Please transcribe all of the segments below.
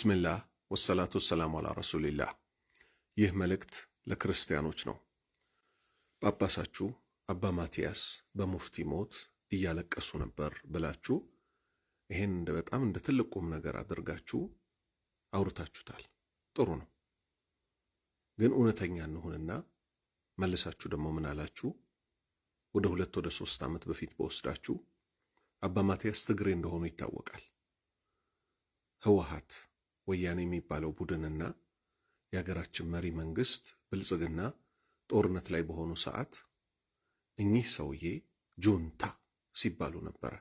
ቢስሚላህ ወሰላቱ ወሰላሙ አላ ረሱሊላህ። ይህ መልእክት ለክርስቲያኖች ነው። ጳጳሳችሁ አባ ማቲያስ በሙፍቲ ሞት እያለቀሱ ነበር ብላችሁ ይሄን በጣም እንደ ትልቅ ቁም ነገር አድርጋችሁ አውርታችሁታል። ጥሩ ነው። ግን እውነተኛ እንሁንና መልሳችሁ ደግሞ ምን አላችሁ? ወደ 2 ወደ 3 ዓመት በፊት በወስዳችሁ አባ ማቲያስ ትግሬ እንደሆኑ ይታወቃል። ህወሓት ወያኔ የሚባለው ቡድንና የሀገራችን መሪ መንግስት ብልጽግና ጦርነት ላይ በሆኑ ሰዓት እኚህ ሰውዬ ጁንታ ሲባሉ ነበረ።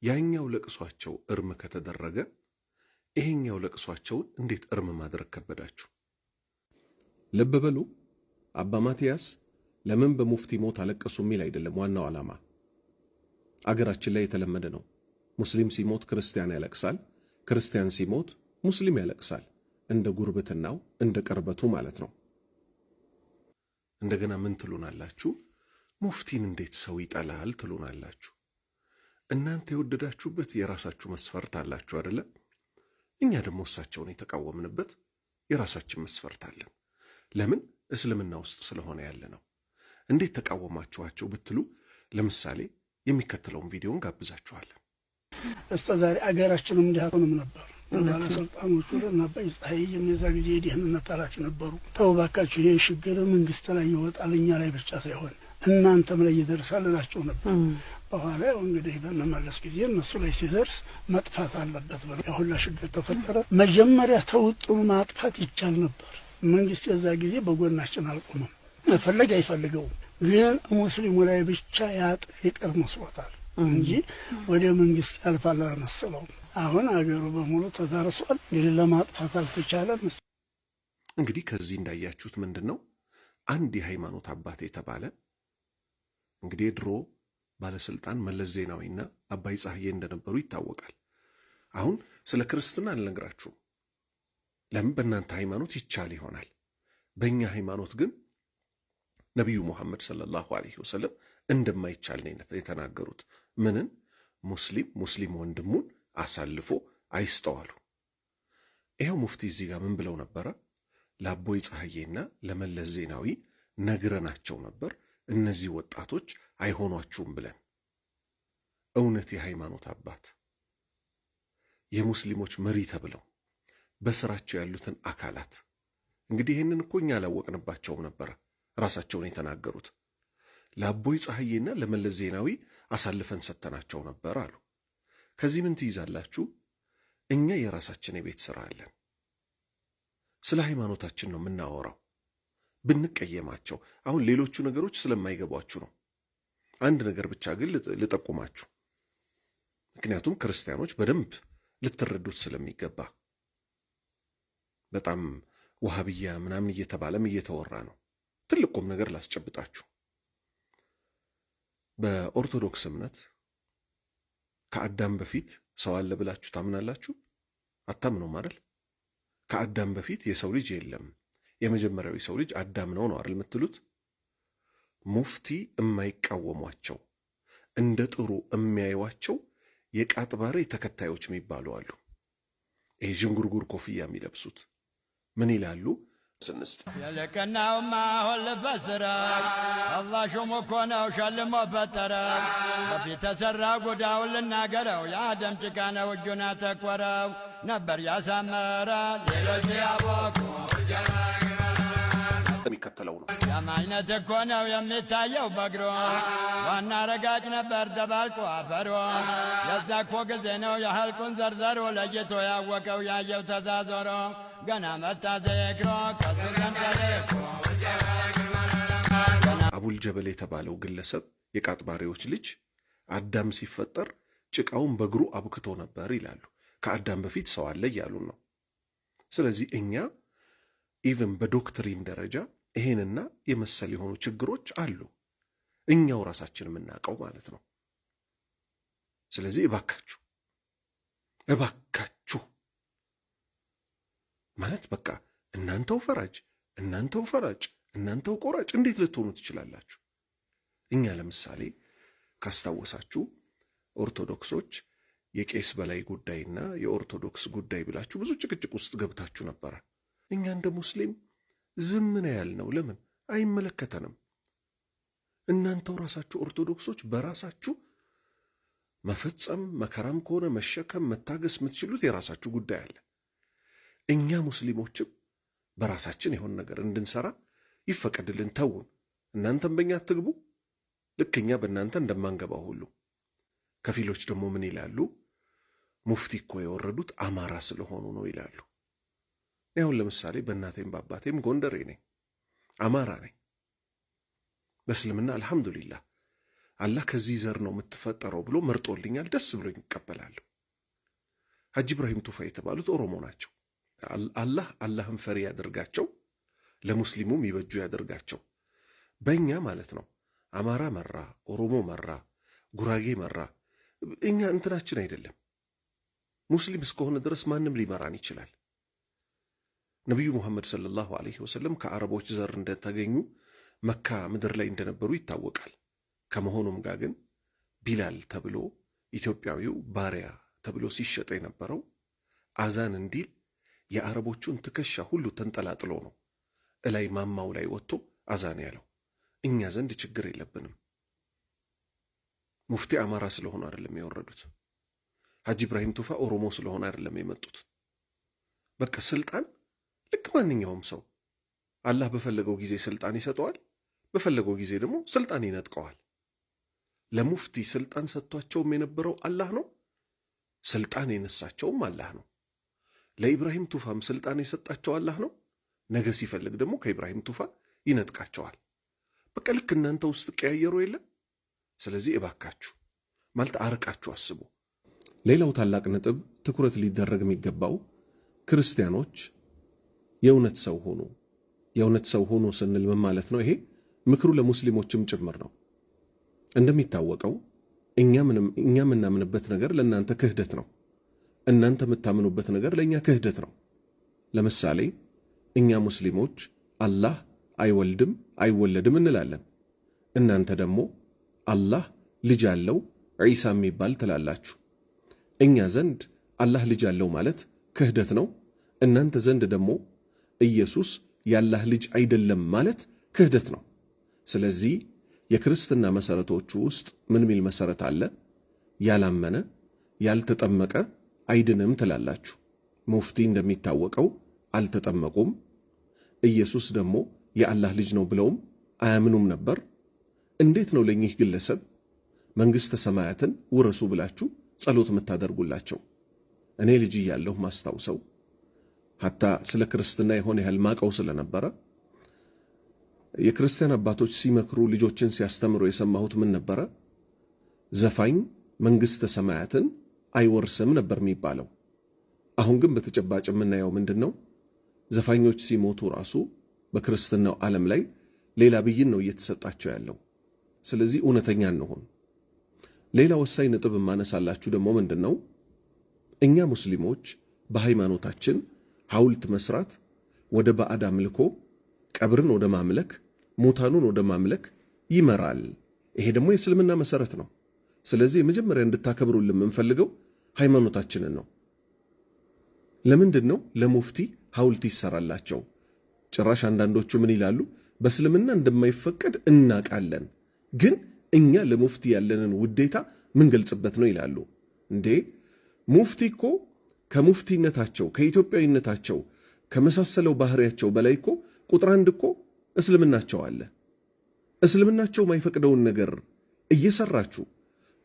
ያኛው ለቅሷቸው እርም ከተደረገ ይሄኛው ለቅሷቸውን እንዴት እርም ማድረግ ከበዳችሁ? ልብ በሉ። አባ ማቲያስ ለምን በሙፍቲ ሞት አለቀሱ የሚል አይደለም ዋናው ዓላማ። አገራችን ላይ የተለመደ ነው። ሙስሊም ሲሞት ክርስቲያን ያለቅሳል፣ ክርስቲያን ሲሞት ሙስሊም ያለቅሳል። እንደ ጉርብትናው እንደ ቅርበቱ ማለት ነው። እንደገና ምን ትሉናላችሁ? ሙፍቲን እንዴት ሰው ይጠላል ትሉናላችሁ። እናንተ የወደዳችሁበት የራሳችሁ መስፈርት አላችሁ አይደለ? እኛ ደግሞ እሳቸውን የተቃወምንበት የራሳችን መስፈርት አለን። ለምን? እስልምና ውስጥ ስለሆነ ያለ ነው። እንዴት ተቃወማችኋቸው ብትሉ ለምሳሌ የሚከተለውን ቪዲዮን ጋብዛችኋለን። እስከዛሬ አገራችንም እንዲያቆንም ነበር። ባለስልጣኖቹ ለናባይ ፀሐይም የዛ ጊዜ የደህንነት ኃላፊ ነበሩ። ተው እባካችሁ ይሄ ችግር መንግስት ላይ ይወጣል፣ እኛ ላይ ብቻ ሳይሆን እናንተም ላይ ይደርሳል እላቸው ነበር። በኋላ ያው እንግዲህ በመመለስ ጊዜ እነሱ ላይ ሲደርስ መጥፋት አለበት ብለው ሁላ ችግር ተፈጠረ። መጀመሪያ ተውጥሩ ማጥፋት ይቻል ነበር። መንግስት የዛ ጊዜ በጎናችን አልቆመም። መፈለግ አይፈልገውም፣ ግን ሙስሊሙ ላይ ብቻ ይቀር መስሎታል እንጂ ወደ መንግስት ያልፋል አልመሰለውም። አሁን አገሩ በሙሉ ተዳርሷል። እንግዲህ ለማጥፋት አልተቻለም። እንግዲህ ከዚህ እንዳያችሁት ምንድነው አንድ የሃይማኖት አባት የተባለ እንግዲህ ድሮ ባለስልጣን መለስ ዜናዊና አባይ ፀሐዬ እንደነበሩ ይታወቃል። አሁን ስለ ክርስትና አልነግራችሁም። ለምን? በእናንተ ሃይማኖት ይቻል ይሆናል። በእኛ ሃይማኖት ግን ነቢዩ ሙሐመድ ሰለላሁ ዐለይሂ ወሰለም እንደማይቻል ነው የተናገሩት። ምንን? ሙስሊም ወንድሙን አሳልፎ አይስተዋሉ። ይኸው ሙፍቲ እዚህ ጋር ምን ብለው ነበረ? ለአቦይ ፀሐዬና ለመለስ ዜናዊ ነግረናቸው ነበር እነዚህ ወጣቶች አይሆኗችሁም ብለን። እውነት የሃይማኖት አባት የሙስሊሞች መሪ ተብለው በስራቸው ያሉትን አካላት እንግዲህ ይህንን እኮ እኛ አላወቅንባቸውም ነበረ፣ ራሳቸውን የተናገሩት። ለአቦይ ፀሐዬና ለመለስ ዜናዊ አሳልፈን ሰተናቸው ነበር አሉ። ከዚህ ምን ትይዛላችሁ? እኛ የራሳችን የቤት ሥራ አለን። ስለ ሃይማኖታችን ነው የምናወራው። ብንቀየማቸው አሁን ሌሎቹ ነገሮች ስለማይገቧችሁ ነው። አንድ ነገር ብቻ ግን ልጠቁማችሁ፣ ምክንያቱም ክርስቲያኖች በደንብ ልትረዱት ስለሚገባ። በጣም ወሃብያ ምናምን እየተባለም እየተወራ ነው። ትልቁም ነገር ላስጨብጣችሁ። በኦርቶዶክስ እምነት ከአዳም በፊት ሰው አለ ብላችሁ ታምናላችሁ? አታምኑም አይደል? ከአዳም በፊት የሰው ልጅ የለም፣ የመጀመሪያው የሰው ልጅ አዳም ነው አይደል የምትሉት? ሙፍቲ የማይቃወሟቸው እንደ ጥሩ የሚያዩዋቸው የቃጥባሬ ተከታዮች የሚባሉ አሉ። ይሄ ዥንጉርጉር ኮፍያ የሚለብሱት ምን ይላሉ? ስንስት የልቅናውማ ሁል በስራ አላህ ሹሙ እኮ ነው ሸልሞ ፈጠረ። በፊት ተሠራ ጉዳውን ልናገረው የአደም ጭቃ ነው እጁን አተኮረው ነበር ያሳመረ ሌሎች ያቦቁ የሚከተለው ነው። የማይነት እኮ ነው የሚታየው በግሮ ዋና ረጋጭ ነበር ደባልቆ አፈሮ። የዛ እኮ ጊዜ ነው የሐልቁን ዘርዘሮ ለይቶ ያወቀው ያየው ተዛዞሮ ገና መታ ዘክሮ ከሱ ዘንጠሬኮ አቡል ጀበል የተባለው ግለሰብ የቃጥባሬዎች ልጅ አዳም ሲፈጠር ጭቃውን በእግሩ አብክቶ ነበር ይላሉ። ከአዳም በፊት ሰው አለ እያሉን ነው። ስለዚህ እኛ ኢቭን በዶክትሪን ደረጃ ይሄንና የመሰል የሆኑ ችግሮች አሉ፣ እኛው ራሳችን የምናውቀው ማለት ነው። ስለዚህ እባካችሁ ማለት በቃ እናንተው ፈራጅ፣ እናንተው ፈራጭ፣ እናንተው ቆራጭ እንዴት ልትሆኑ ትችላላችሁ? እኛ ለምሳሌ ካስታወሳችሁ ኦርቶዶክሶች የቄስ በላይ ጉዳይና የኦርቶዶክስ ጉዳይ ብላችሁ ብዙ ጭቅጭቅ ውስጥ ገብታችሁ ነበረ። እኛ እንደ ሙስሊም ዝም ነው ያልነው። ለምን? አይመለከተንም። እናንተው ራሳችሁ ኦርቶዶክሶች በራሳችሁ መፈጸም፣ መከራም ከሆነ መሸከም፣ መታገስ የምትችሉት የራሳችሁ ጉዳይ አለ። እኛ ሙስሊሞችም በራሳችን የሆነ ነገር እንድንሰራ ይፈቀድልን፣ ተውን። እናንተም በእኛ አትግቡ፣ ልክ እኛ በእናንተ እንደማንገባው ሁሉ። ከፊሎች ደግሞ ምን ይላሉ? ሙፍቲ እኮ የወረዱት አማራ ስለሆኑ ነው ይላሉ። አሁን ለምሳሌ በእናቴም በአባቴም ጎንደሬ ነኝ፣ አማራ ነኝ። በእስልምና አልሐምዱሊላህ አላህ ከዚህ ዘር ነው የምትፈጠረው ብሎ መርጦልኛል። ደስ ብሎኝ ይቀበላለሁ። ሐጂ ኢብራሂም ቱፋ የተባሉት ኦሮሞ ናቸው። አላህን ፈሪ ያደርጋቸው፣ ለሙስሊሙም ይበጁ ያደርጋቸው። በእኛ ማለት ነው አማራ መራ፣ ኦሮሞ መራ፣ ጉራጌ መራ፣ እኛ እንትናችን አይደለም። ሙስሊም እስከሆነ ድረስ ማንም ሊመራን ይችላል። ነቢዩ ሙሐመድ ሰለላሁ ዐለይሂ ወሰለም ከአረቦች ዘር እንደተገኙ መካ ምድር ላይ እንደነበሩ ይታወቃል። ከመሆኑም ጋር ግን ቢላል ተብሎ ኢትዮጵያዊው ባሪያ ተብሎ ሲሸጥ የነበረው አዛን እንዲል የአረቦቹን ትከሻ ሁሉ ተንጠላጥሎ ነው እላይ ማማው ላይ ወጥቶ አዛን ያለው። እኛ ዘንድ ችግር የለብንም። ሙፍቲ አማራ ስለሆኑ አይደለም የወረዱት። ሐጂ ኢብራሂም ቱፋ ኦሮሞ ስለሆነ አይደለም የመጡት። በቃ ስልጣን ልክ ማንኛውም ሰው አላህ በፈለገው ጊዜ ስልጣን ይሰጠዋል፣ በፈለገው ጊዜ ደግሞ ስልጣን ይነጥቀዋል። ለሙፍቲ ስልጣን ሰጥቷቸውም የነበረው አላህ ነው፣ ስልጣን የነሳቸውም አላህ ነው። ለኢብራሂም ቱፋም ስልጣን የሰጣቸው አላህ ነው። ነገ ሲፈልግ ደግሞ ከኢብራሂም ቱፋ ይነጥቃቸዋል። በቃ ልክ እናንተ ውስጥ ቀያየሩ የለ። ስለዚህ እባካችሁ ማለት አርቃችሁ አስቡ። ሌላው ታላቅ ነጥብ ትኩረት ሊደረግ የሚገባው ክርስቲያኖች የእውነት ሰው ሆኑ። የእውነት ሰው ሆኑ ስንል ምን ማለት ነው? ይሄ ምክሩ ለሙስሊሞችም ጭምር ነው። እንደሚታወቀው እኛ የምናምንበት ነገር ለእናንተ ክህደት ነው። እናንተ የምታምኑበት ነገር ለእኛ ክህደት ነው። ለምሳሌ እኛ ሙስሊሞች አላህ አይወልድም አይወለድም እንላለን። እናንተ ደግሞ አላህ ልጅ አለው ዒሳ የሚባል ትላላችሁ። እኛ ዘንድ አላህ ልጅ አለው ማለት ክህደት ነው። እናንተ ዘንድ ደግሞ ኢየሱስ የአላህ ልጅ አይደለም ማለት ክህደት ነው። ስለዚህ የክርስትና መሰረቶቹ ውስጥ ምን ሚል መሰረት አለ? ያላመነ ያልተጠመቀ አይድንም ትላላችሁ። ሙፍቲ እንደሚታወቀው አልተጠመቁም። ኢየሱስ ደግሞ የአላህ ልጅ ነው ብለውም አያምኑም ነበር። እንዴት ነው ለኚህ ግለሰብ መንግሥተ ሰማያትን ውረሱ ብላችሁ ጸሎት የምታደርጉላቸው? እኔ ልጅ እያለሁ ማስታውሰው ሐታ ስለ ክርስትና የሆነ ያህል ማቀው ስለነበረ የክርስቲያን አባቶች ሲመክሩ ልጆችን ሲያስተምሩ የሰማሁት ምን ነበረ? ዘፋኝ መንግሥተ ሰማያትን አይወርስም ነበር የሚባለው። አሁን ግን በተጨባጭ የምናየው ምንድን ነው? ዘፋኞች ሲሞቱ ራሱ በክርስትናው ዓለም ላይ ሌላ ብይን ነው እየተሰጣቸው ያለው። ስለዚህ እውነተኛ እንሆን። ሌላ ወሳኝ ነጥብ የማነሳላችሁ ደግሞ ምንድን ነው? እኛ ሙስሊሞች በሃይማኖታችን ሐውልት መስራት ወደ ባዕድ አምልኮ፣ ቀብርን ወደ ማምለክ፣ ሙታኑን ወደ ማምለክ ይመራል። ይሄ ደግሞ የእስልምና መሰረት ነው። ስለዚህ የመጀመሪያ እንድታከብሩልን የምንፈልገው ሃይማኖታችንን ነው። ለምንድን ነው ለሙፍቲ ሐውልት ይሰራላቸው? ጭራሽ አንዳንዶቹ ምን ይላሉ? በእስልምና እንደማይፈቀድ እናቃለን፣ ግን እኛ ለሙፍቲ ያለንን ውዴታ ምን ገልጽበት ነው ይላሉ። እንዴ ሙፍቲ እኮ ከሙፍቲነታቸው ከኢትዮጵያዊነታቸው ከመሳሰለው ባህሪያቸው በላይ እኮ ቁጥር አንድ እኮ እስልምናቸው አለ። እስልምናቸው ማይፈቅደውን ነገር እየሰራችሁ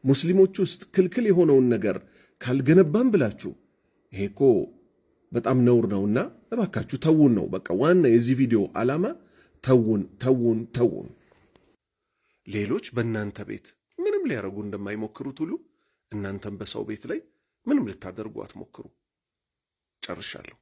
ሙስሊሞች ውስጥ ክልክል የሆነውን ነገር ካልገነባም ብላችሁ ይሄ እኮ በጣም ነውር ነውና እባካችሁ ተውን ነው በቃ ዋና የዚህ ቪዲዮ ዓላማ። ተውን። ሌሎች በእናንተ ቤት ምንም ሊያደርጉ እንደማይሞክሩት ሁሉ እናንተም በሰው ቤት ላይ ምንም ልታደርጉ አትሞክሩ። ጨርሻለሁ።